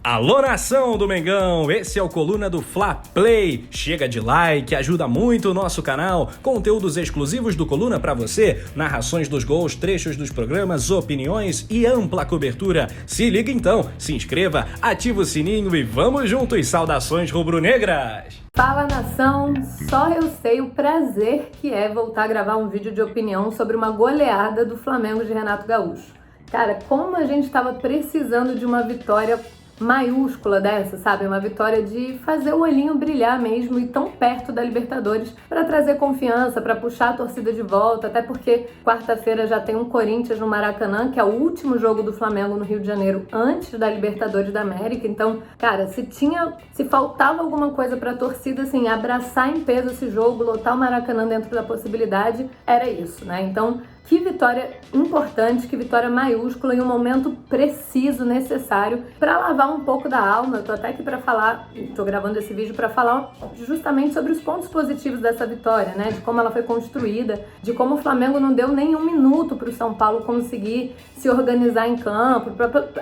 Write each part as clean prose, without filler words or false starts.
Alô, nação do Mengão, esse é o Coluna do Fla Play. Chega de like, ajuda muito o nosso canal. Conteúdos exclusivos do Coluna pra você, narrações dos gols, trechos dos programas, opiniões e ampla cobertura. Se liga então, se inscreva, ativa o sininho e vamos juntos. Saudações rubro-negras! Fala, nação! Só eu sei o prazer que é voltar a gravar um vídeo de opinião sobre uma goleada do Flamengo de Renato Gaúcho. Cara, como a gente estava precisando de uma vitória maiúscula dessa, sabe? Uma vitória de fazer o olhinho brilhar mesmo e tão perto da Libertadores para trazer confiança, para puxar a torcida de volta, até porque quarta-feira já tem um Corinthians no Maracanã, que é o último jogo do Flamengo no Rio de Janeiro antes da Libertadores da América. Então, cara, se faltava alguma coisa para a torcida, assim, abraçar em peso esse jogo, lotar o Maracanã dentro da possibilidade, era isso, né? Então, que vitória importante, que vitória maiúscula em um momento preciso, necessário, para lavar um pouco da alma. Eu tô até aqui para falar, tô gravando esse vídeo para falar justamente sobre os pontos positivos dessa vitória, né? De como ela foi construída, de como o Flamengo não deu nem um minuto para o São Paulo conseguir se organizar em campo,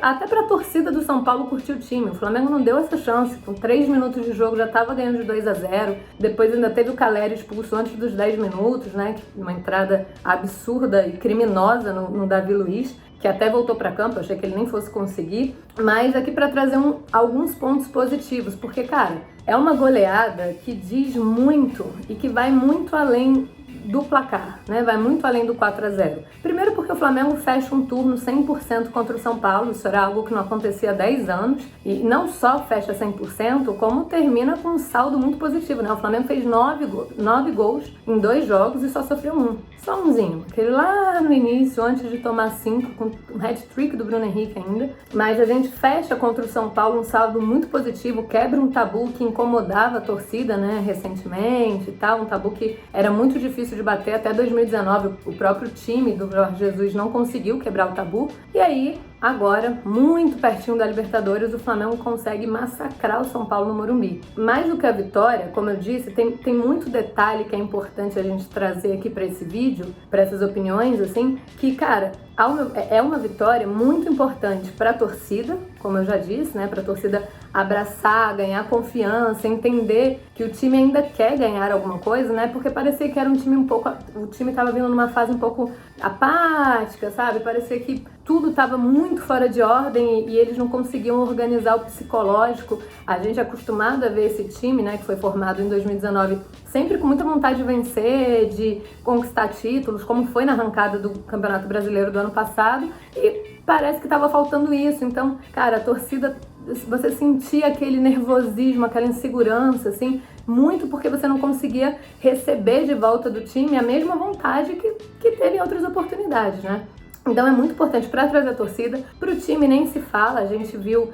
até para a torcida do São Paulo curtir o time. O Flamengo não deu essa chance, com 3 minutos de jogo já estava ganhando de 2-0, depois ainda teve o Caleri expulso antes dos 10 minutos, né? Uma entrada absurda e criminosa no Davi Luiz, que até voltou para campo, achei que ele nem fosse conseguir, mas aqui para trazer alguns pontos positivos, porque, cara, é uma goleada que diz muito e que vai muito além do placar, né? Vai muito além do 4-0. Primeiro porque o Flamengo fecha um turno 100% contra o São Paulo, isso era algo que não acontecia há 10 anos, e não só fecha 100%, como termina com um saldo muito positivo, né? O Flamengo fez 9 gols em 2 jogos e só sofreu um. Só umzinho, aquele lá no início, antes de tomar 5, com um hat-trick do Bruno Henrique ainda. Mas a gente fecha contra o São Paulo um saldo muito positivo, quebra um tabu que incomodava a torcida, né, recentemente e tal, um tabu que era muito difícil de bater até 2019. O próprio time do Jorge Jesus não conseguiu quebrar o tabu. E aí, agora, muito pertinho da Libertadores, o Flamengo consegue massacrar o São Paulo no Morumbi. Mais do que a vitória, como eu disse, tem muito detalhe que é importante a gente trazer aqui para esse vídeo, para essas opiniões, assim, que, cara, é uma vitória muito importante para a torcida, como eu já disse, né, para a torcida abraçar, ganhar confiança, entender que o time ainda quer ganhar alguma coisa, né, porque parecia que era um time o time estava vindo numa fase um pouco apática, sabe, parecia que tudo estava muito fora de ordem e eles não conseguiam organizar o psicológico. A gente é acostumado a ver esse time, né, que foi formado em 2019, sempre com muita vontade de vencer, de conquistar títulos, como foi na arrancada do Campeonato Brasileiro do ano passado, e parece que estava faltando isso. Então, cara, a torcida, você sentia aquele nervosismo, aquela insegurança, assim, muito porque você não conseguia receber de volta do time a mesma vontade que teve em outras oportunidades, né? Então é muito importante para trazer a torcida, para o time nem se fala. A gente viu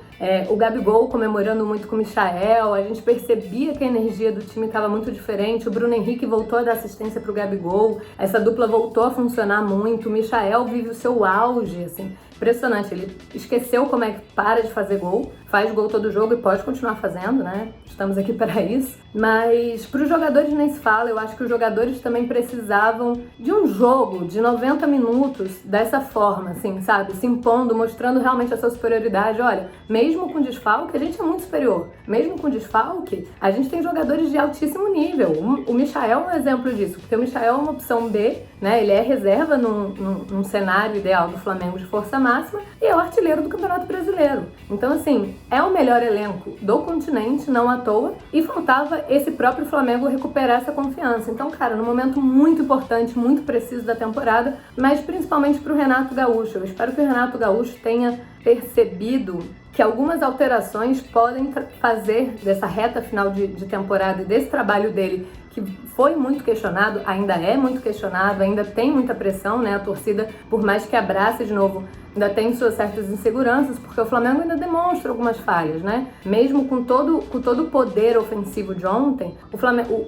o Gabigol comemorando muito com o Michael, a gente percebia que a energia do time estava muito diferente, o Bruno Henrique voltou a dar assistência para o Gabigol, essa dupla voltou a funcionar muito, o Michael vive o seu auge, assim, impressionante, ele esqueceu como é que para de fazer gol, faz gol todo jogo e pode continuar fazendo, né? Estamos aqui para isso. Mas para os jogadores nem se fala, eu acho que os jogadores também precisavam de um jogo de 90 minutos dessa forma, assim, sabe? Se impondo, mostrando realmente a sua superioridade. Olha, mesmo com desfalque, a gente é muito superior. Mesmo com desfalque, a gente tem jogadores de altíssimo nível. O Michael é um exemplo disso, porque o Michael é uma opção B, né? Ele é reserva num cenário ideal do Flamengo de força máxima e é o artilheiro do Campeonato Brasileiro. Então, assim, é o melhor elenco do continente, não à toa, e faltava esse próprio Flamengo recuperar essa confiança. Então, cara, num momento muito importante, muito preciso da temporada, mas principalmente para o Renato Gaúcho. Eu espero que o Renato Gaúcho tenha percebido que algumas alterações podem fazer dessa reta final de temporada e desse trabalho dele, que foi muito questionado, ainda é muito questionado, ainda tem muita pressão, né? A torcida, por mais que abrace de novo, ainda tem suas certas inseguranças, porque o Flamengo ainda demonstra algumas falhas, né? Mesmo com todo o poder ofensivo de ontem,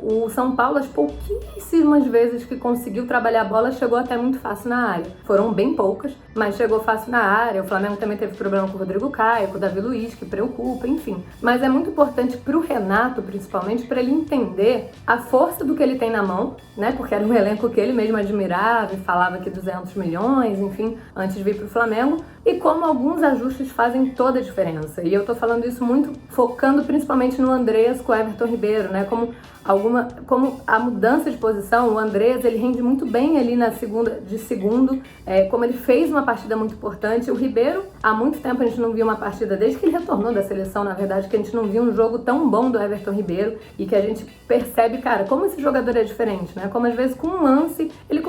o São Paulo, as pouquíssimas vezes que conseguiu trabalhar a bola, chegou até muito fácil na área. Foram bem poucas, mas chegou fácil na área. O Flamengo também teve problema com o Rodrigo Caio, com o Davi Luiz, que preocupa, enfim. Mas é muito importante pro Renato, principalmente, para ele entender a força do que ele tem na mão, né? Porque era um elenco que ele mesmo admirava e falava que 200 milhões, enfim, antes de vir pro Flamengo. Flamengo e como alguns ajustes fazem toda a diferença. E eu tô falando isso muito focando principalmente no Andreas com o Everton Ribeiro, né? Como a mudança de posição, o Andreas, ele rende muito bem ali na segundo, como ele fez uma partida muito importante. O Ribeiro, há muito tempo a gente não via uma partida, desde que ele retornou da seleção, na verdade, que a gente não via um jogo tão bom do Everton Ribeiro e que a gente percebe, cara, como esse jogador é diferente, né? Como às vezes com um lance ele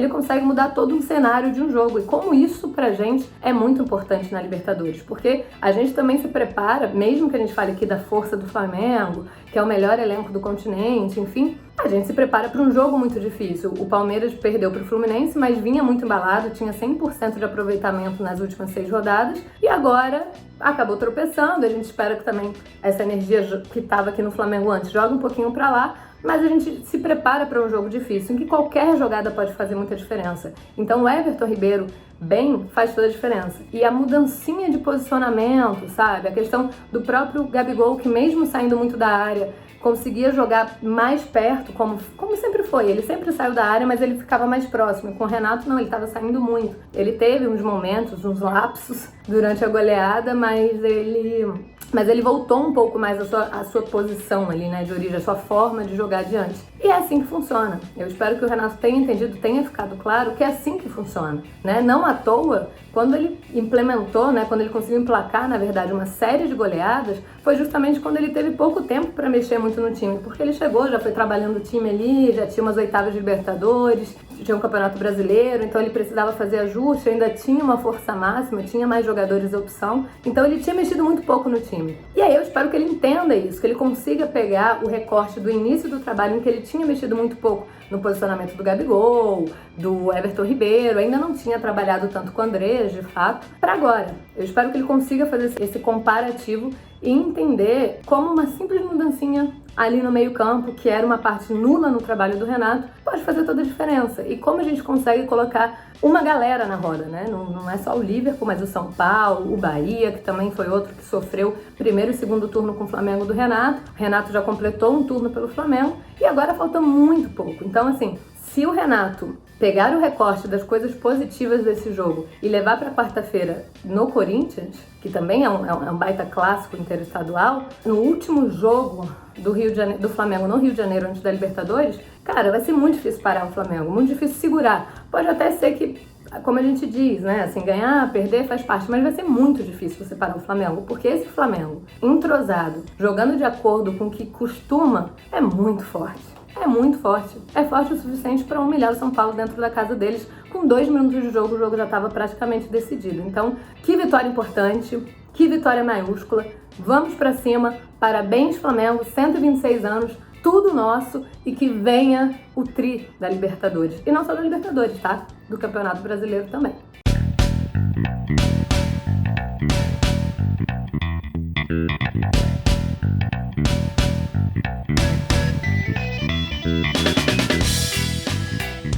consegue mudar todo um cenário de um jogo e como isso pra gente é muito importante na Libertadores, porque a gente também se prepara, mesmo que a gente fale aqui da força do Flamengo, que é o melhor elenco do continente, enfim, a gente se prepara para um jogo muito difícil. O Palmeiras perdeu para o Fluminense, mas vinha muito embalado, tinha 100% de aproveitamento nas últimas 6 rodadas e agora acabou tropeçando. A gente espera que também essa energia que estava aqui no Flamengo antes jogue um pouquinho para lá, mas a gente se prepara para um jogo difícil, em que qualquer jogada pode fazer muita diferença. Então o Everton Ribeiro bem faz toda a diferença. E a mudancinha de posicionamento, sabe? A questão do próprio Gabigol, que mesmo saindo muito da área, conseguia jogar mais perto, como sempre foi. Ele sempre saiu da área, mas ele ficava mais próximo. Com o Renato, não, ele estava saindo muito. Ele teve uns momentos, uns lapsos durante a goleada, mas ele voltou um pouco mais a sua posição ali, né, de origem, a sua forma de jogar adiante. E é assim que funciona. Eu espero que o Renato tenha entendido, tenha ficado claro que é assim que funciona, né? Não à toa, quando ele implementou, né, quando ele conseguiu emplacar, na verdade, uma série de goleadas, foi justamente quando ele teve pouco tempo para mexer muito no time, porque ele chegou, já foi trabalhando o time ali, já tinha umas oitavas de Libertadores, tinha um Campeonato Brasileiro, então ele precisava fazer ajuste, ainda tinha uma força máxima, tinha mais jogadores de opção, então ele tinha mexido muito pouco no time. E aí eu espero que ele entenda isso, que ele consiga pegar o recorte do início do trabalho em que ele tinha mexido muito pouco no posicionamento do Gabigol, do Everton Ribeiro, ainda não tinha trabalhado tanto com o Andrés, de fato, para agora. Eu espero que ele consiga fazer esse comparativo e entender como uma simples mudancinha ali no meio-campo, que era uma parte nula no trabalho do Renato, pode fazer toda a diferença. E como a gente consegue colocar uma galera na roda, né? Não é só o Liverpool, mas o São Paulo, o Bahia, que também foi outro que sofreu primeiro e segundo turno com o Flamengo do Renato. O Renato já completou um turno pelo Flamengo e agora falta muito pouco. Então, assim, se o Renato pegar o recorte das coisas positivas desse jogo e levar para quarta-feira no Corinthians, que também é um baita clássico interestadual, no último jogo do Flamengo no Rio de Janeiro antes da Libertadores, cara, vai ser muito difícil parar o Flamengo, muito difícil segurar. Pode até ser que, como a gente diz, né, assim, ganhar, perder faz parte, mas vai ser muito difícil você parar o Flamengo, porque esse Flamengo entrosado, jogando de acordo com o que costuma, é muito forte. É muito forte. É forte o suficiente para humilhar o São Paulo dentro da casa deles. Com 2 minutos de jogo, o jogo já estava praticamente decidido. Então, que vitória importante, que vitória maiúscula. Vamos para cima. Parabéns, Flamengo, 126 anos, tudo nosso e que venha o tri da Libertadores. E não só da Libertadores, tá? Do Campeonato Brasileiro também.